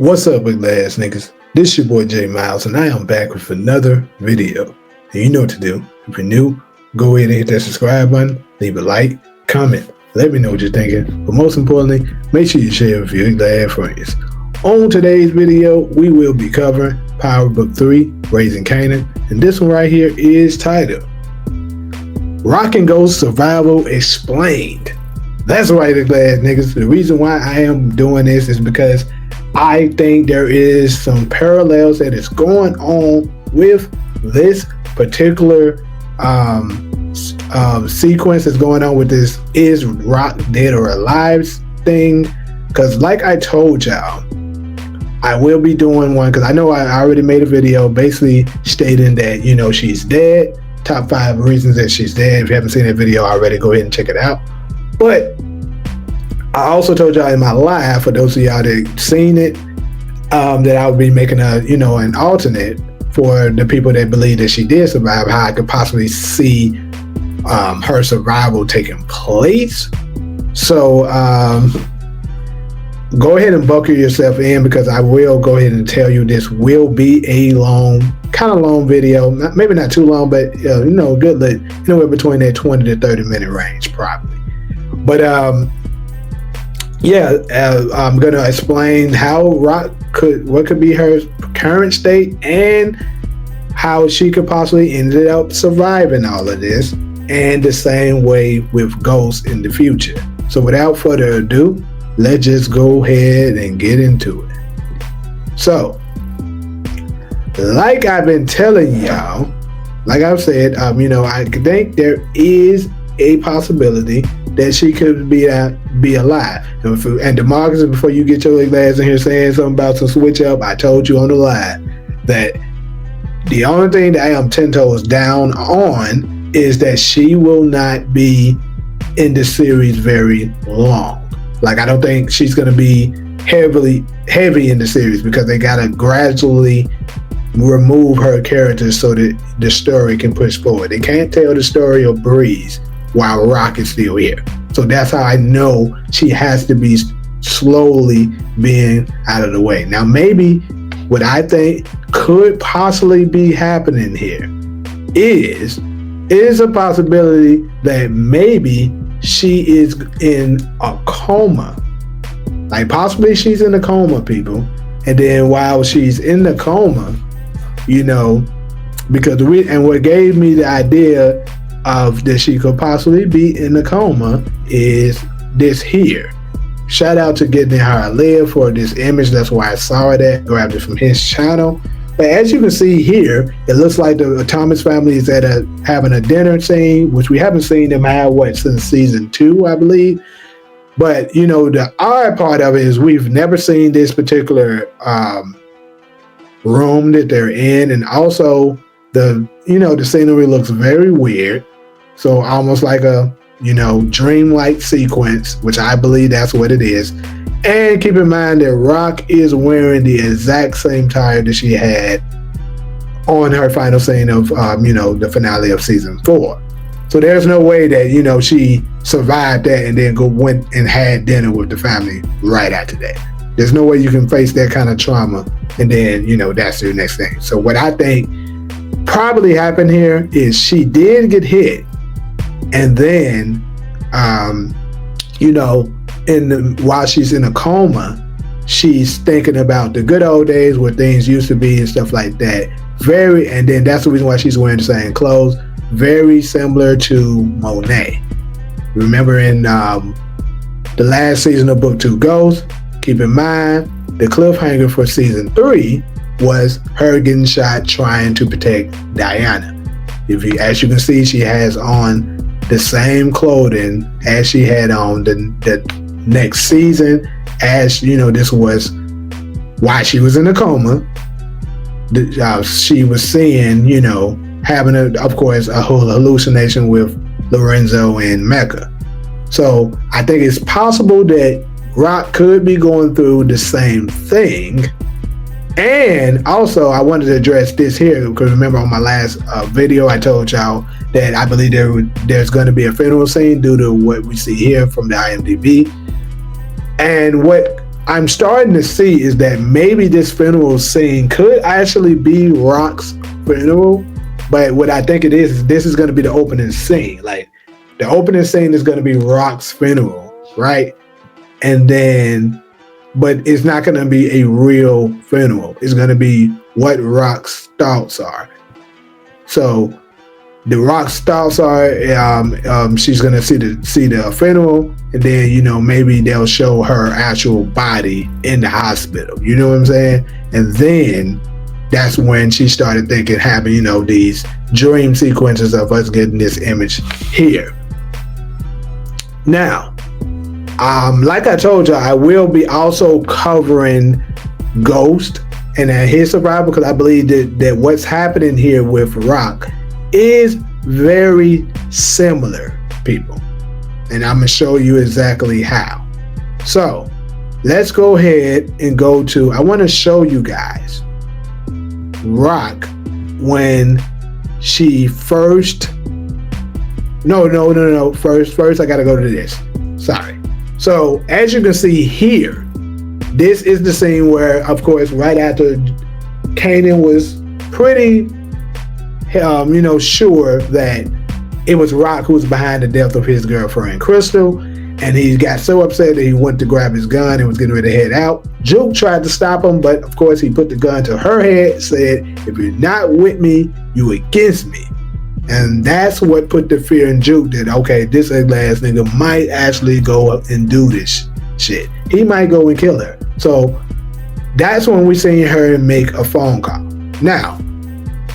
What's up, UglyAss niggas? This your boy J Miles, and I am back with another video. And you know what to do. If you're new, go ahead and hit that subscribe button, leave a like, comment, let me know what you're thinking. But most importantly, make sure you share with your UglyAss friends. On today's video, we will be covering Power Book 3, Raising Kanan, and this one right here is titled Rock and Ghost Survival Explained. That's right, UglyAss niggas. The reason why I am doing this is because I think there is some parallels that is going on with this particular sequence that's going on with this is Rock dead or alive thing. Because like I told y'all, I will be doing one because I know I already made a video basically stating that, you know, she's dead. Top 5 reasons that she's dead. If you haven't seen that video already, go ahead and check it out. But I also told y'all in my live, for those of y'all that seen it, that I would be making an alternate for the people that believe that she did survive, how I could possibly see her survival taking place. So go ahead and buckle yourself in, because I will go ahead and tell you this will be a kind of long video, maybe not too long, but good, anywhere between that 20 to 30 minute range probably. But I'm gonna explain how Rock what could be her current state and how she could possibly ended up surviving all of this, and the same way with Ghost in the future. So without further ado, let's just go ahead and get into it. So, like I've been telling y'all, like I've said, I think there is a possibility that she could be alive. And Demarcus, before you get your glass in here saying something about some switch up, I told you on the live that the only thing that I am 10 toes down on is that she will not be in the series very long. Like, I don't think she's going to be heavy in the series, because they got to gradually remove her character so that the story can push forward. They can't tell the story of Breeze while Rock is still here. So that's how I know she has to be slowly being out of the way. Now, maybe what I think could possibly be happening here is a possibility that maybe she is in a coma. Like, possibly she's in a coma, people. And then while she's in the coma, because what gave me the idea of that she could possibly be in a coma is this here. Shout out to Getting It How I Live for this image. That's why I saw it at, grabbed it from his channel. But as you can see here, it looks like the Thomas family is having a dinner scene, which we haven't seen them have since season 2, I believe. But the odd part of it is we've never seen this particular room that they're in, and also the scenery looks very weird. So almost like a dreamlike sequence, which I believe that's what it is. And keep in mind that Rock is wearing the exact same attire that she had on her final scene of the finale of season 4. So there's no way that she survived that and then went and had dinner with the family right after that. There's no way you can face that kind of trauma and then that's the next thing. So what I think probably happened here is she did get hit, and then while she's in a coma, she's thinking about the good old days where things used to be and stuff like that. And then that's the reason why she's wearing the same clothes, very similar to Monet. Remember in the last season of Book 2 Ghost, keep in mind the cliffhanger for season 3 was her getting shot trying to protect Diana. As you can see, she has on the same clothing as she had on the next season. As this was why she was in a coma. She was seeing, having of course a whole hallucination with Lorenzo and Mecca. So I think it's possible that Rock could be going through the same thing. And also, I wanted to address this here, because remember on my last video, I told y'all that I believe there's going to be a funeral scene due to what we see here from the IMDb. And what I'm starting to see is that maybe this funeral scene could actually be Rock's funeral. But what I think it is this is going to be the opening scene. Like, the opening scene is going to be Rock's funeral, right? And then, but it's not going to be a real funeral. It's going to be what Rock's thoughts are. So the Rock's thoughts are, she's going to see the funeral, and then, maybe they'll show her actual body in the hospital. You know what I'm saying? And then that's when she started thinking, having, these dream sequences of us getting this image here. Now, like I told you, I will be also covering Ghost and his survival, because I believe that what's happening here with Rock is very similar, people. And I'm going to show you exactly how. So, let's go ahead and go to, I want to show you guys Rock when she first, first I gotta go to this, sorry. So as you can see here, this is the scene where, of course, right after Kanan was pretty sure that it was Rock who was behind the death of his girlfriend Crystal, and he got so upset that he went to grab his gun and was getting ready to head out. Juke tried to stop him, but of course he put the gun to her head, said, "If you're not with me, you against me." And that's what put the fear in Juke that, okay, this ugly ass nigga might actually go up and do this shit. He might go and kill her. So that's when we seen her make a phone call. Now,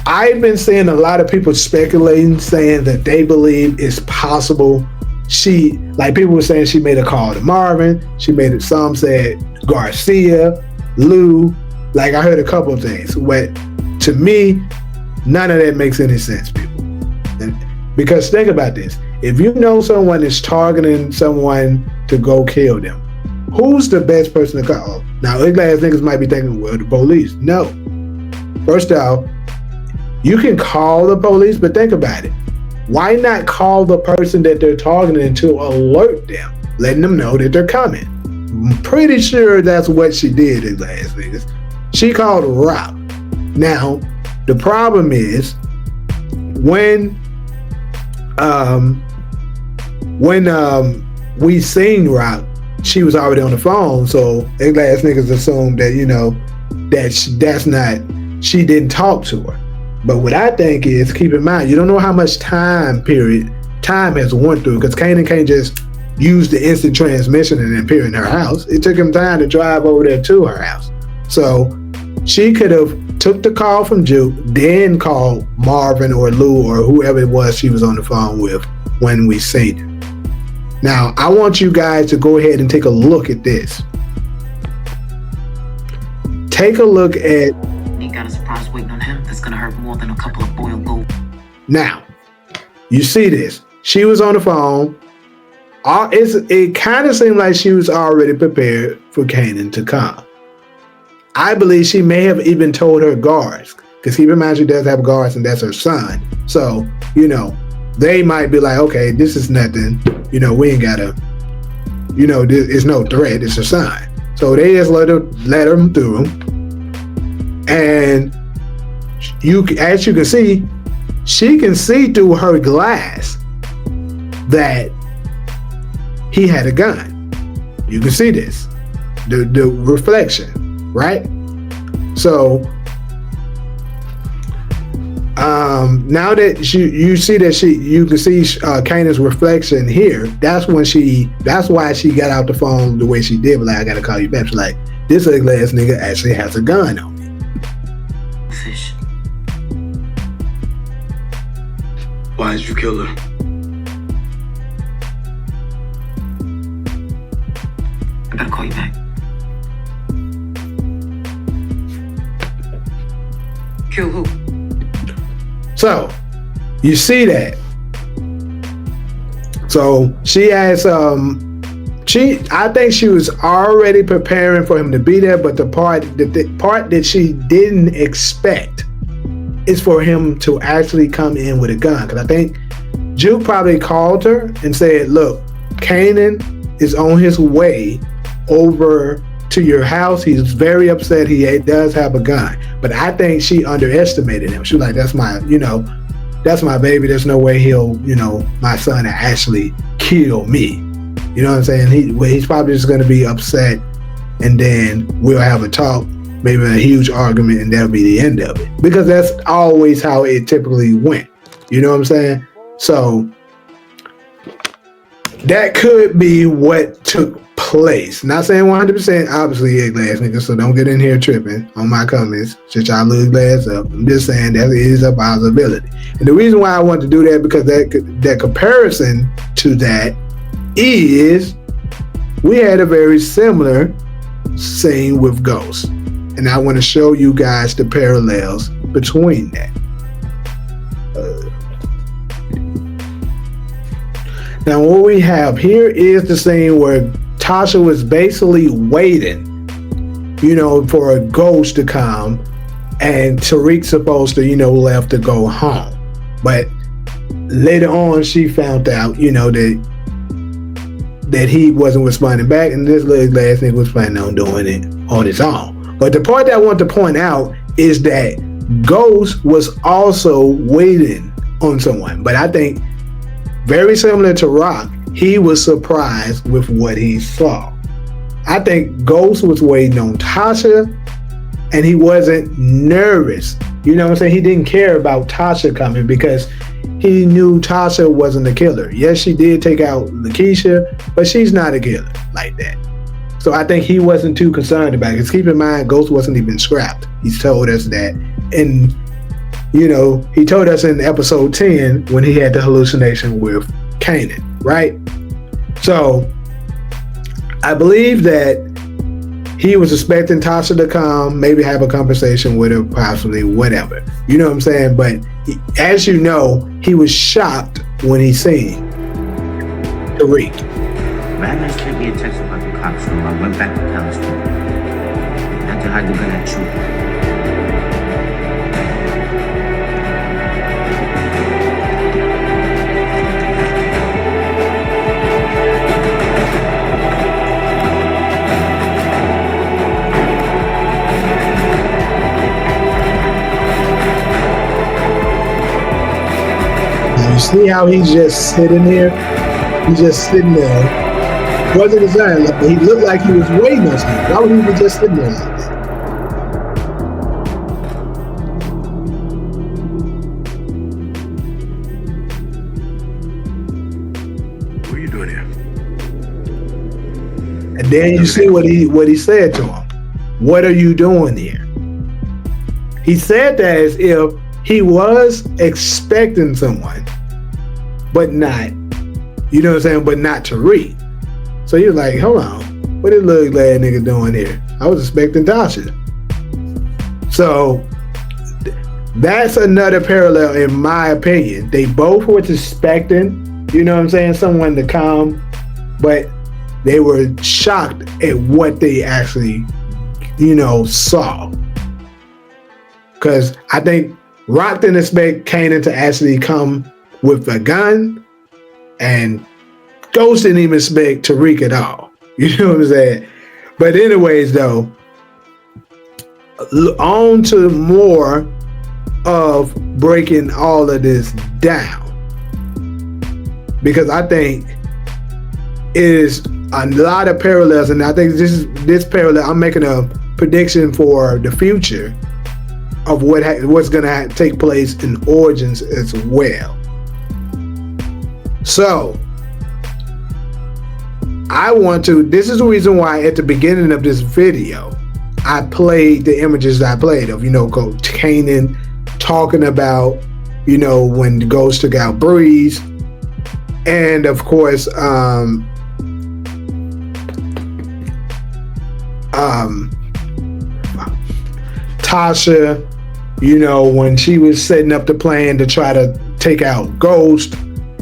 I've been seeing a lot of people speculating, saying that they believe it's possible people were saying she made a call to Marvin. Some said Garcia, Lou. Like, I heard a couple of things. But to me, none of that makes any sense, people. Because think about this. If you know someone is targeting someone to go kill them, who's the best person to call? Now, ugly ass niggas might be thinking, well, the police. No. First off, you can call the police, but think about it. Why not call the person that they're targeting to alert them, letting them know that they're coming? I'm pretty sure that's what she did, ugly ass niggas. She called Rock. Now, the problem is when we seen Rock, she was already on the phone, so ugly ass niggas assumed that she didn't talk to her. But what I think is, keep in mind, you don't know how much time has went through, because Kanan can't just use the instant transmission and appear in her house. It took him time to drive over there to her house. So she could have took the call from Juke, then called Marvin or Lou or whoever it was she was on the phone with when we seen her. Now, I want you guys to go ahead and take a look at this. Take a look at... He got a surprise waiting on him that's gonna hurt more than a couple of boiled gold. Now, you see this. She was on the phone. It kind of seemed like she was already prepared for Kanan to come. I believe she may have even told her guards, because keep in mind she does have guards and that's her son. So, they might be like, okay, this is nothing. We ain't gotta, it's no threat. It's her son. So they just let him through. And as you can see, she can see through her glass that he had a gun. You can see this, the reflection, right? So now that you see that you can see Kanan's reflection here. That's why she got out the phone the way she did. But like, I gotta call you back. She's like, this ugly ass nigga actually has a gun on me. Fish. Why did you kill her? I gotta call you back. Kill who? So, you see that. So she has I think she was already preparing for him to be there, but the part that she didn't expect is for him to actually come in with a gun. Because I think Juke probably called her and said, look, Kanan is on his way over to your house. He's very upset. He does have a gun, but I think she underestimated him. She was like, that's my baby. There's no way he'll, my son actually kill me. You know what I'm saying? He's probably just going to be upset, and then we'll have a talk, maybe a huge argument, and that'll be the end of it. Because that's always how it typically went. You know what I'm saying? So that could be what took place. Not saying 100%, obviously, ugly ass niggas, so don't get in here tripping on my comments. Shut y'all little glass up. I'm just saying that is a possibility. And the reason why I want to do that, because that comparison to that is we had a very similar scene with Ghost. And I want to show you guys the parallels between that. Now what we have here is the scene where Tasha was basically waiting, for a Ghost to come, and Tariq's supposed to, left to go home. But later on she found out, that he wasn't responding back, and this little last nigga was planning on doing it on his own. But the part that I want to point out is that Ghost was also waiting on someone. But I think very similar to Rock, he was surprised with what he saw. I think Ghost was waiting on Tasha, and he wasn't nervous. You know what I'm saying? He didn't care about Tasha coming because he knew Tasha wasn't the killer. Yes, she did take out Lakeisha, but she's not a killer like that. So I think he wasn't too concerned about it. Because keep in mind, Ghost wasn't even scrapped. He's told us that. And, he told us in episode 10 when he had the hallucination with Kanan, right? So I believe that he was expecting Tasha to come, maybe have a conversation with her, possibly, whatever. You know what I'm saying? But as you know, he was shocked when he seen Tariq. Madman sent me a text about the cops, so I went back to Palestine. I had to hide the gun at you. You see how he's just sitting there? He's just sitting there. Wasn't designed like that. He looked like he was waiting on something. Why would he be just sitting there like that? What are you doing here? And then you see what he said to him. What are you doing here? He said that as if he was expecting someone, but not, but not Tariq. So he was like, hold on, what this little glad nigga doing here? I was expecting Tasha. So that's another parallel in my opinion. They both were expecting, someone to come, but they were shocked at what they actually, saw. Because I think Rock didn't expect Kanan to actually come with a gun, and Ghost didn't even expect Tariq at all. You know what I'm saying? But anyways, though, on to more of breaking all of this down. Because I think it is a lot of parallels, and I think this parallel, I'm making a prediction for the future of what's going to take place in Origins as well. So, this is the reason why at the beginning of this video, I played the images I played of, Kanan talking about, when the Ghost took out Breeze, and of course, Tasha, when she was setting up the plan to try to take out Ghost,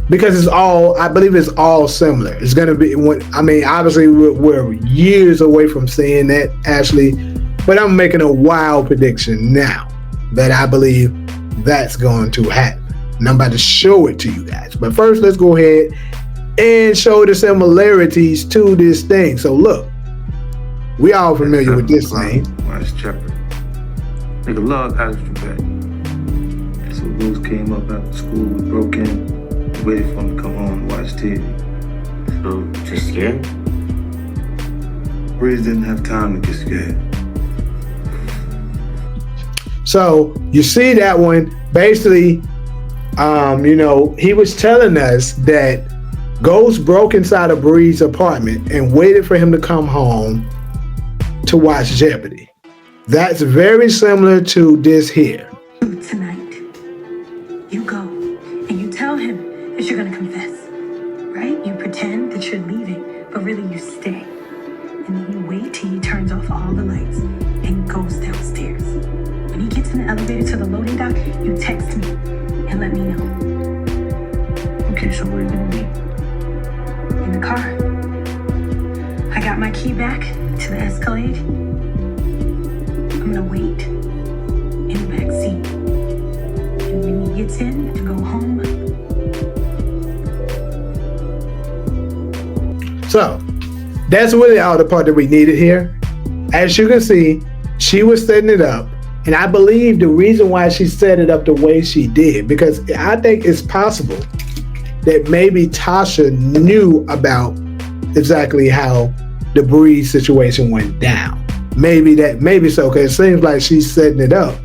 because I believe it's all similar. It's going to be, obviously we're years away from seeing that, Ashley, but I'm making a wild prediction now that I believe that's going to happen. And I'm about to show it to you guys. But first, let's go ahead and show the similarities to this thing. So look, We all familiar with this name. Watch Shepherd. Nigga love college back. So Ghost came up after school, we broke in, waited for him to come home and watch TV. So, just scared? Breeze didn't have time to get scared. So you see that one, basically, he was telling us that Ghost broke inside of Breeze's apartment and waited for him to come home to watch Jeopardy. That's very similar to this here. Tonight, you go and you tell him that you're gonna confess, right? You pretend that you're leaving, but really you stay. And then you wait till he turns off all the lights and goes downstairs. When he gets in the elevator to the loading dock, you text me and let me know. Okay, so where are you gonna be? In the car. I got my key back to the Escalade. I'm gonna wait in the back seat. And when he gets in to go home. So that's really all the part that we needed here. As you can see, she was setting it up. And I believe the reason why she set it up the way she did, because I think it's possible that maybe Tasha knew about exactly how the Breeze situation went down. Maybe so, because it seems like she's setting it up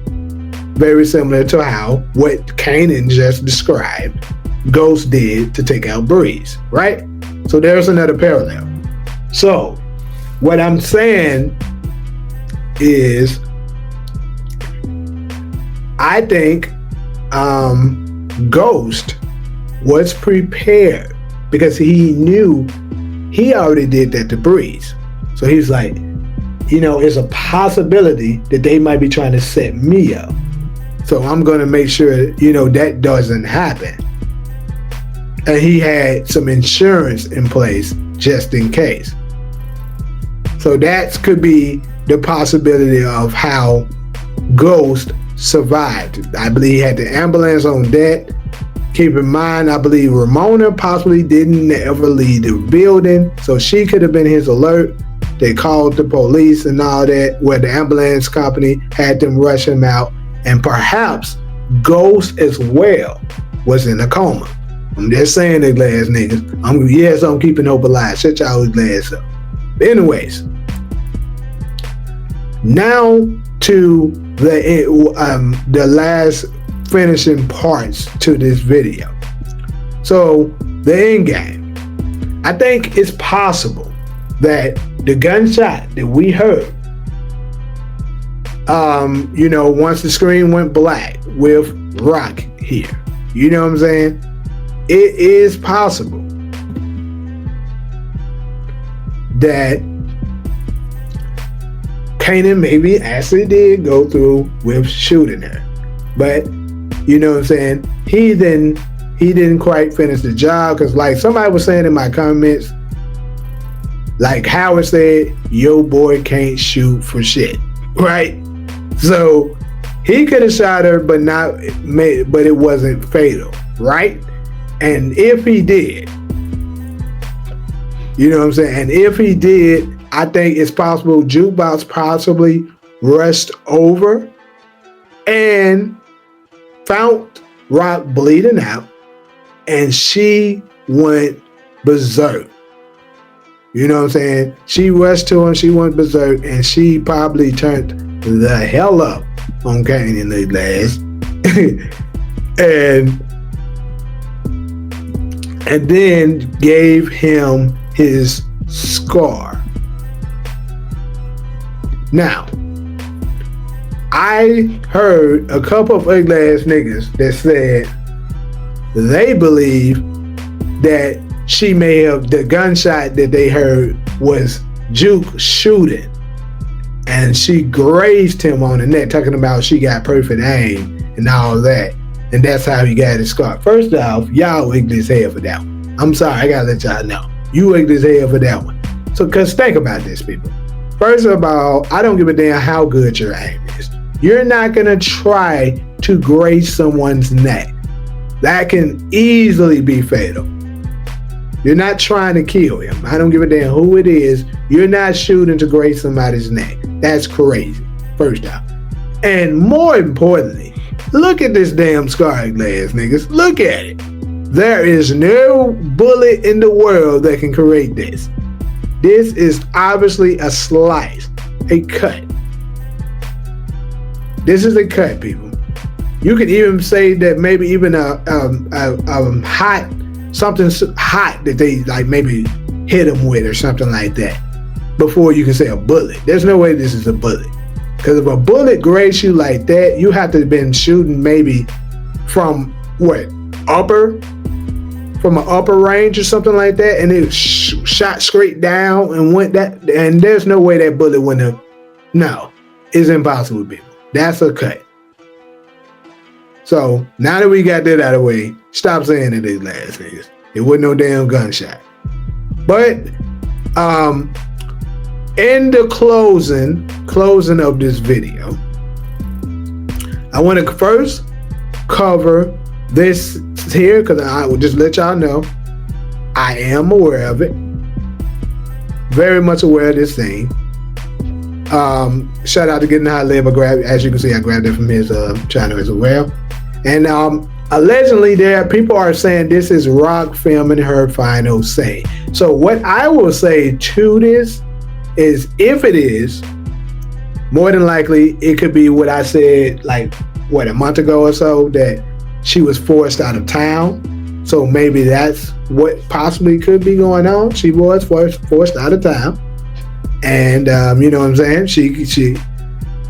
very similar to how what Kanan just described Ghost did to take out Breeze, right? So there's another parallel. So what I'm saying is, I think Ghost was prepared because he knew he already did that to Breeze. So he's like, it's a possibility that they might be trying to set me up. So I'm going to make sure, that doesn't happen. And he had some insurance in place just in case. So that could be the possibility of how Ghost survived. I believe he had the ambulance on deck. Keep in mind, I believe Ramona possibly didn't ever leave the building, so she could have been his alert. They called the police and all that, where the ambulance company had them rush him out, and perhaps Ghost as well was in a coma. I'm just saying that, glass niggas. I'm keeping hope alive. Shut y'all glass up. Anyways, now to the last finishing parts to this video. So the end game. I think it's possible that the gunshot that we heard, once the screen went black with Rock here, you know what I'm saying? It is possible that Kanan maybe actually did go through with shooting her, but you know what I'm saying, he didn't quite finish the job, because like somebody was saying in my comments, like Howard said, your boy can't shoot for shit, right? So he could have shot her, but it wasn't fatal, right? And if he did, you know what I'm saying, and if he did, I think it's possible Jukebox possibly rushed over and found Rock bleeding out, and she went berserk. You know what I'm saying? She rushed to him, she went berserk, and she probably turned the hell up on Kanan the glass. and then gave him his scar. Now, I heard a couple of ugly ass niggas that said they believe that she may have, the gunshot that they heard was Juke shooting, and she grazed him on the neck, talking about she got perfect aim and all that, and that's how he got his scar. First off, y'all ugly as hell for that one. I'm sorry, I gotta let y'all know. You ugly as hell for that one. So, cause think about this, people. First of all, I don't give a damn how good your aim is. You're not gonna try to graze someone's neck. That can easily be fatal. You You're not trying to kill him. I don't give a damn who it is. You're not shooting to graze somebody's neck. That's crazy, first off. And more importantly, look at this damn scar glass, niggas. Look at it. There is no bullet in the world that can create this. This is obviously a slice, a cut. This is a cut, people. You could even say that maybe even a hot, something hot that they like maybe hit him with or something like that before you can say a bullet. There's no way this is a bullet. Because if a bullet grazed you like that, you have to have been shooting maybe from from an upper range or something like that, and it shot straight down and went that, and there's no way that bullet wouldn't have. No, it's impossible, people. That's a cut. So now that we got that out of the way, stop saying it is last niggas. It wasn't no damn gunshot. But in the closing of this video, I want to first cover this here because I will just let y'all know I am aware of it. Very much aware of this thing. Shout out to Getting High Live. As you can see, I grabbed it from his channel as well. And allegedly, people are saying this is Rock filming her final say. So what I will say to this is, if it is, more than likely it could be what I said like a month ago or so, that she was forced out of town. So maybe that's what possibly could be going on. She was forced out of town, and you know what I'm saying,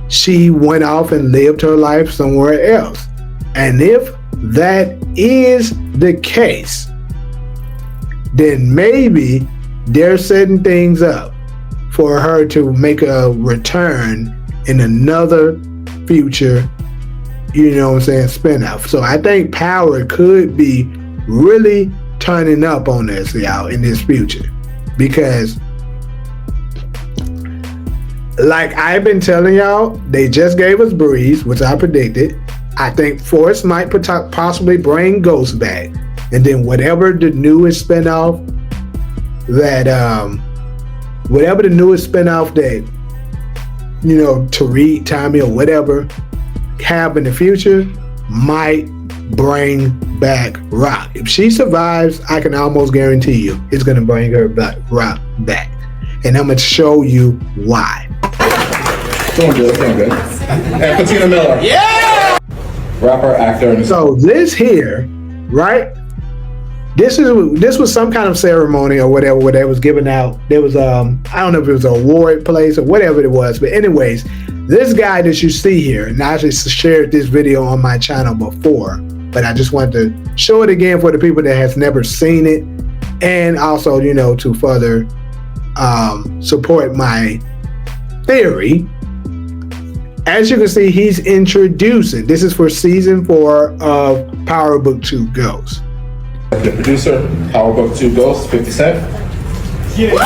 she went off and lived her life somewhere else. And if that is the case, then maybe they're setting things up for her to make a return in another future, you know what I'm saying, spinoff. So I think Power could be really turning up on this, y'all, in this future. Because like I've been telling y'all, they just gave us Breeze, which I predicted. I think Force might possibly bring Ghost back. And then whatever the newest spinoff that, you know, Tariq, Tommy, or whatever have in the future might bring back Rock. If she survives, I can almost guarantee you it's going to bring her Rock back. And I'm going to show you why. Doing good. And Patina Miller. Yeah! Rapper, actor, and so this here, right? This was some kind of ceremony or whatever where they was giving out. There was I don't know if it was an award place or whatever it was, but anyways, this guy that you see here, and I actually shared this video on my channel before, but I just wanted to show it again for the people that has never seen it, and also, you know, to further support my theory. As you can see, he's introducing. This is for season 4 of Power Book 2 Ghost. The producer, Power Book 2 Ghost, 50 Cent. Yeah.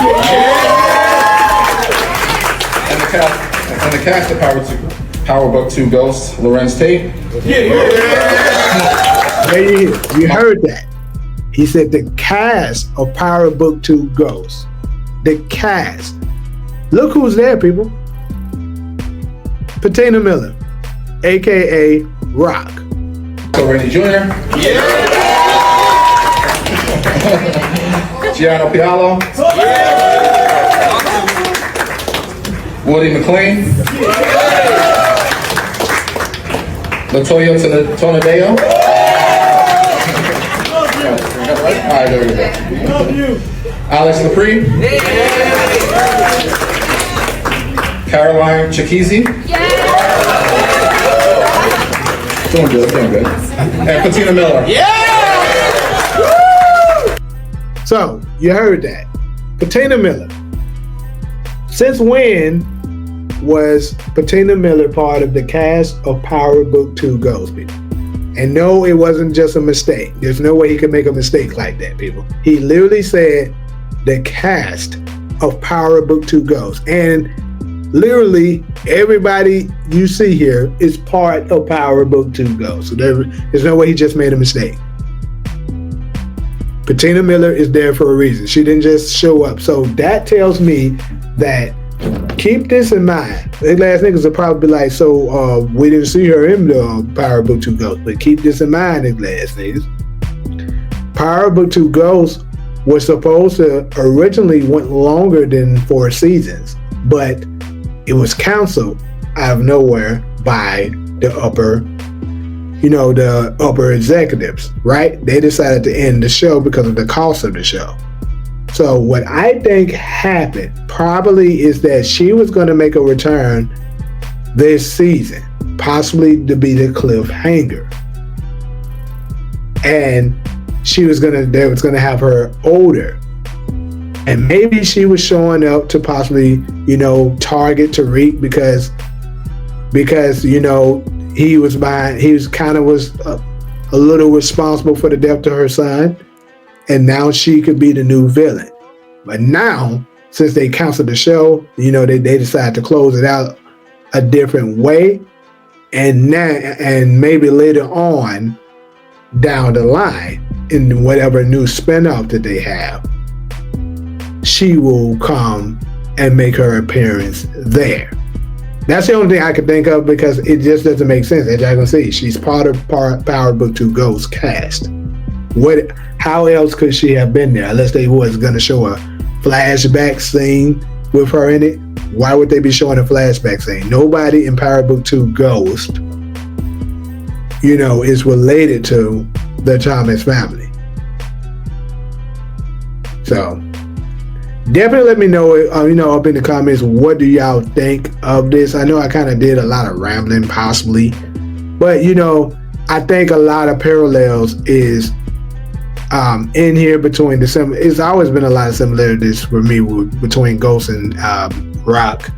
And the cast of Power Book 2 Ghost, Lorenz Tate. You heard that. He said the cast of Power Book 2 Ghost. The cast. Look who's there, people. Patina Miller, aka Rock. So Randy Jr. Yeah. Gianno Pialo. Yeah. Woody McLean. Yeah. Latoya Tonadeo. All right, there we go. Love you. Alex Lepre. Yeah. Caroline Chikisi. Yeah. Doing good. And Patina Miller. Yeah. So you heard that. Patina Miller. Since when was Patina Miller part of the cast of Power Book 2 Ghost, people? And no, it wasn't just a mistake. There's no way he could make a mistake like that, people. He literally said the cast of Power Book 2 Ghost. And literally everybody you see here is part of Power Book 2 Ghost. So there's no way he just made a mistake. Patina Miller is there for a reason. She didn't just show up. So that tells me that, keep this in mind. The last niggas will probably be like, so we didn't see her in the Power Book 2 Ghost. But keep this in mind, the last niggas. Power Book 2 Ghost was supposed to originally went longer than 4 seasons, but it was canceled out of nowhere by the upper executives, right? They decided to end the show because of the cost of the show. So what I think happened probably is that she was going to make a return this season, possibly to be the cliffhanger. And they was going to have her older. And maybe she was showing up to possibly, target Tariq because he was a little responsible for the death of her son, and now she could be the new villain. But now, since they canceled the show, they decided to close it out a different way, and maybe later on down the line in whatever new spinoff that they have, she will come and make her appearance there. That's the only thing I can think of, because it just doesn't make sense. As y'all can see, she's part of Power Book 2 Ghost cast. How else could she have been there unless they was going to show a flashback scene with her in it? Why would they be showing a flashback scene? Nobody in Power Book 2 Ghost, is related to the Thomas family. So definitely let me know, up in the comments, what do y'all think of this? I know I kind of did a lot of rambling possibly, but I think a lot of parallels is in here between it's always been a lot of similarities for me between Ghost and Rock,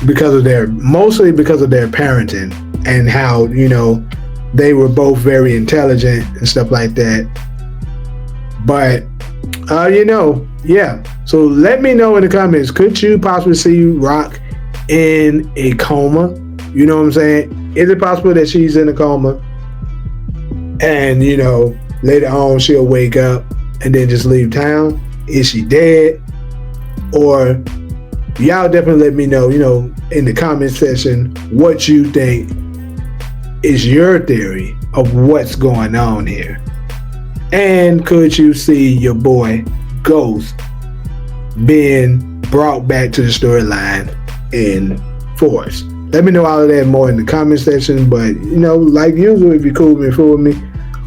mostly because of their parenting and how, they were both very intelligent and stuff like that. But, yeah. So let me know in the comments, could you possibly see Rock in a coma? You know what I'm saying? Is it possible that she's in a coma and, later on she'll wake up and then just leave town? Is she dead? Or y'all definitely let me know, in the comment section, what you think is your theory of what's going on here. And could you see your boy Ghost being brought back to the storyline in force? Let me know all of that more in the comment section. But like usual, if you're cool with me, fool with me,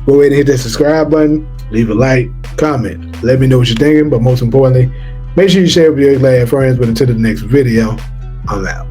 go ahead and hit that subscribe button, leave a like, comment, let me know what you're thinking. But most importantly, make sure you share with your glad friends. But until the next video, I'm out.